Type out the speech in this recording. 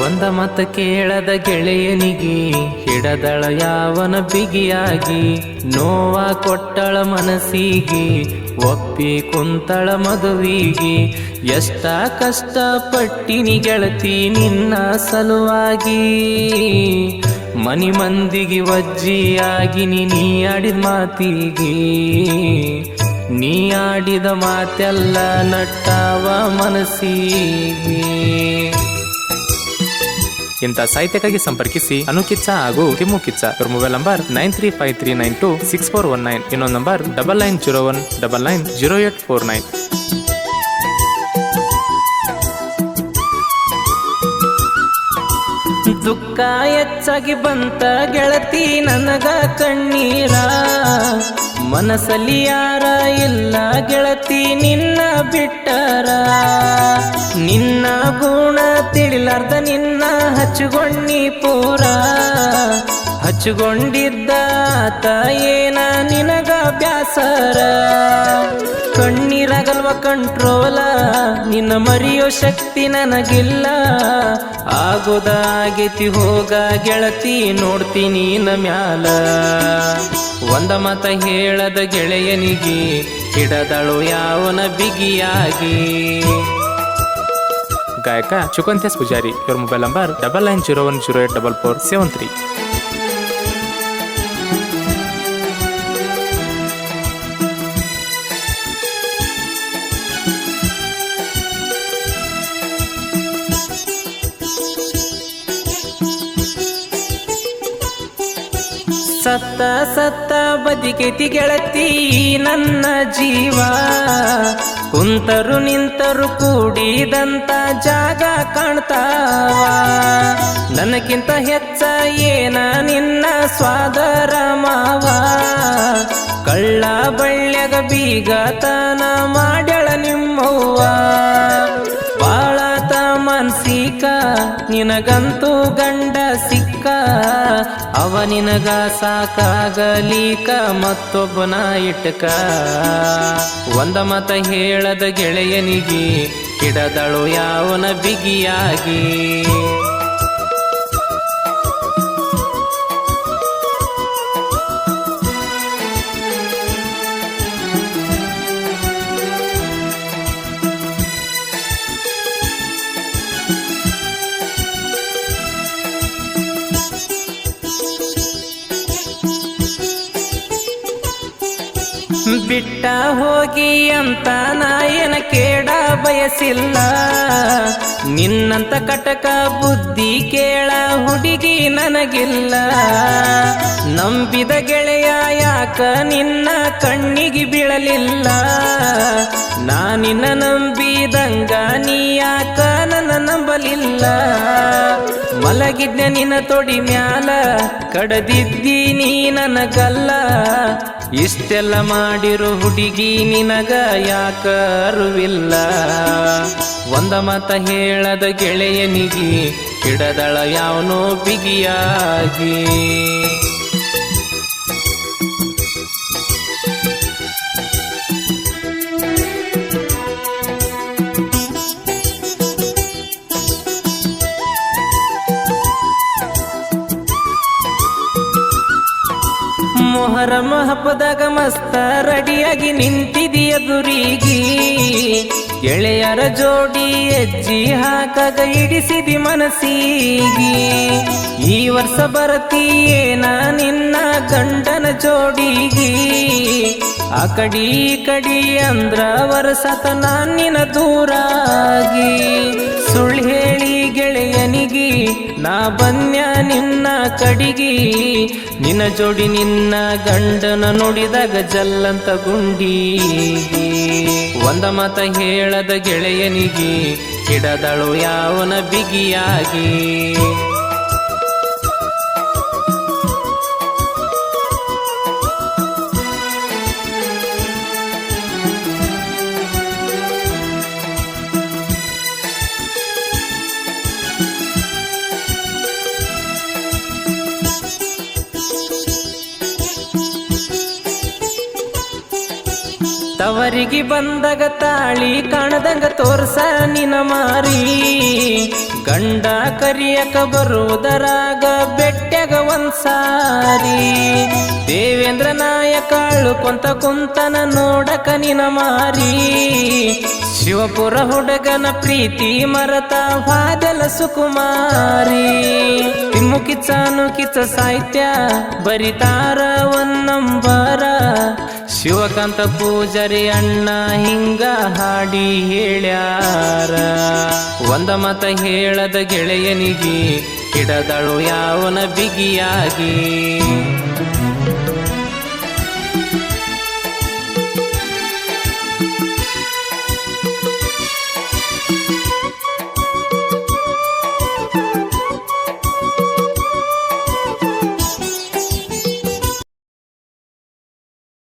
ಒಂದ ಮತ ಕೇಳದ ಗೆಳೆಯನಿಗೆ ಹಿಡದಳ ಯಾವನ ಬಿಗಿಯಾಗಿ ನೋವ ಕೊಟ್ಟಳ ಮನಸ್ಸಿಗೆ ಒಪ್ಪಿ ಕುಂತಳ ಮದುವಿಗೆ ಎಷ್ಟ ಕಷ್ಟ ಪಟ್ಟಿನಿ ಗೆಳತಿ ನಿನ್ನ ಸಲುವಾಗಿ ಮನಿ ಮಂದಿಗೆ ವಜ್ಜಿಯಾಗಿ ನೀ ಆಡಿದ ಮಾತಿಗೆ ನೀ ಆಡಿದ ಮಾತೆಲ್ಲ ನಟ್ಟಾವ ಮನಸ್ಸಿಗೆ. ಇಂಥ ಸಾಹಿತ್ಯಕ್ಕಾಗಿ ಸಂಪರ್ಕಿಸಿ ಅನುಕಿಚ್ಚ ಹಾಗೂ ಕಿಮ್ಮು ಕಿಚ್ಚ. ಇವ್ರ ಮೊಬೈಲ್ ನಂಬರ್ 9353926419. ಇನ್ನೊಂದು ನಂಬರ್ 9901990849. ದುಃಖ ಹೆಚ್ಚಾಗಿ ಬಂತ ಗೆಳತಿ ನನಗ ಕಣ್ಣೀರ, ಮನಸ್ಸಲ್ಲಿ ಯಾರ ಇಲ್ಲ ಗೆಳತಿ ನಿನ್ನ ಬಿಟ್ಟರ. ನಿನ್ನ ಗುಣ ತಿಳಿಲಾರ್ದ ನಿನ್ನ ಹಚ್ಚುಗೊಂಡಿ ಪೂರ, ಹಚ್ಚುಗೊಂಡಿದ್ದ ಆತ ಏನ ನಿನಗ ಬ್ಯಾಸರ. ಕಣ್ಣೀರಾಗಲ್ವ ಕಂಟ್ರೋಲ, ನಿನ್ನ ಮರೆಯೋ ಶಕ್ತಿ ನನಗಿಲ್ಲ. ಆಗೋದಾಗೈತಿ ಹೋಗ ಗೆಳತಿ ನೋಡ್ತೀನಿ ನ ಮ್ಯಾಲ. ಒಂದ ಮತ ಹೇಳದ ಗೆಳೆಯನಿಗೆ ಹಿಡದಳು ಯಾವನ ಬಿಗಿಯಾಗಿ. ಗಾಯಕ ಚುಕಂತ್ಯಾಸ್ ಪೂಜಾರಿ. ಇವ್ರ ಮೊಬೈಲ್ ನಂಬರ್ 9901084473. ಸತ್ತ ಸತ್ತ ಬದಿಗೆತಿ ಗೆಳತಿ ನನ್ನ ಜೀವ, ಕುಂತರು ನಿಂತರು ಕೂಡಿದಂತ ಜಾಗ ಕಾಣ್ತಾವ. ನನಗಿಂತ ಹೆಚ್ಚ ಏನ ನಿನ್ನ ಸ್ವಾದರ ಮಾವ, ಕಳ್ಳ ಬಳ್ಳ್ಯಾಗ ಬೀಗತನ ಮಾಡ್ಯಾಳ ನಿಮ್ಮವ್ವ. ಬಾಳತ ಮನ್ಸಿಕ ನಿನಗಂತೂ ಗಂಡ ಸಿಕ್ಕ, ಅವ ನಿನಗ ಸಾಕಾಗಲೀಕ ಮತ್ತೊಬ್ಬನ ಇಟ್ಟಕ. ಒಂದ ಮತ ಹೇಳದ ಗೆಳೆಯನಿಗೆ ಹಿಡದಳು ಯಾವನ ಬಿಗಿಯಾಗಿ. ಬಿಟ್ಟ ಹೋಗಿ ಅಂತ ನಾಯನ ಕೇಳ ಬಯಸಿಲ್ಲ, ನಿನ್ನಂತ ಕಟಕ ಬುದ್ಧಿ ಕೇಳ ಹುಡುಗಿ ನನಗಿಲ್ಲ. ನಂಬಿದ ಗೆಳೆಯ ಯಾಕ ನಿನ್ನ ಕಣ್ಣಿಗೆ ಬೀಳಲಿಲ್ಲ, ನಾನಿನ್ನ ನಂಬಿದಂಗ ನೀ ಯಾಕ ನನ್ನ ನಂಬಲಿಲ್ಲ. ಮಲಗಿದ್ನ ನಿನ್ನ ತೊಡಿ ಮ್ಯಾಲ ಕಡದಿದ್ದೀನಿ ನನಗಲ್ಲ, ಇಷ್ಟೆಲ್ಲ ಮಾಡಿರೋ ಹುಡುಗಿ ನಿನಗ ಯಾಕ ಅರಿವಿಲ್ಲ. ಒಂದ ಮತ ಹೇಳದ ಗೆಳೆಯನಿಗೆ ಹಿಡದಳ ಯಾವನೋ ಬಿಗಿಯಾಗಿ. ಮೊಹರಂ ಹಬ್ಬದಾಗ ಮಸ್ತ ರೆಡಿಯಾಗಿ ನಿಂತಿದೀಯ ದುರಿಗಿ, ಗೆಳೆಯರ ಜೋಡಿ ಹೆಜ್ಜಿ ಹಾಕಾಗ ಇಡಿಸಿದಿ ಮನಸ್ಸಿಗಿ. ಈ ವರ್ಷ ಬರತೀಯೇನ ನಿನ್ನ ಗಂಡನ ಜೋಡಿಗಿ, ಆ ಕಡಿ ಕಡಿ ಅಂದ್ರ ವರ್ಷತ ನಾನಿನ ದೂರಾಗಿ. ಸುಳ್ಳು ಹೇಳಿ ಗೆಳೆಯನಿಗಿ ನಾ ಬನ್ಯ ನಿನ್ನ ಕಡಿಗಿ, ನಿನ್ನ ಜೋಡಿ ನಿನ್ನ ಗಂಡನ ನೋಡಿದಾಗ ಜಲ್ಲಂತ ಗುಂಡಿಗಿ. ಒಂದ ಮತ ಹೇಳದ ಗೆಳೆಯನಿಗೆ ಹಿಡದಳು ಯಾವನ ಬಿಗಿಯಾಗಿ. ತವರಿಗೆ ಬಂದಾಗ ತಾಳಿ ಕಾಣದಂಗ ತೋರ್ಸ ನಿನ ಮಾರಿ ಗಂಡ ಕರಿಯಕ ಬರುವುದರಾಗ ಬೆಟ್ಟಗ ಒಂದ್ಸಾರಿ ದೇವೇಂದ್ರ ನಾಯಕ ಅಳುಕೊಂತ ಕುಂತನ ನೋಡಕ ನಿನ ಮಾರಿ ಶಿವಪುರ ಹುಡುಗನ ಪ್ರೀತಿ ಮರತ ವಾದಲ ಸುಕುಮಾರಿ ತಿಮ್ಮು ಕಿಚ್ಚನು ಕಿಚ್ಚ ಸಾಹಿತ್ಯ ಬರಿತಾರ ಒಂದಂಬರ ಶಿವಕಾಂತ ಪೂಜಾರಿ ಅಣ್ಣ ಹಿಂಗ ಹಾಡಿ ಹೇಳ್ಯಾರ ಒಂದ ಮತ ಹೇಳದ ಗೆಳೆಯನಿಗೆ ಹಿಡದಳು ಯಾವನ ಬಿಗಿಯಾಗಿ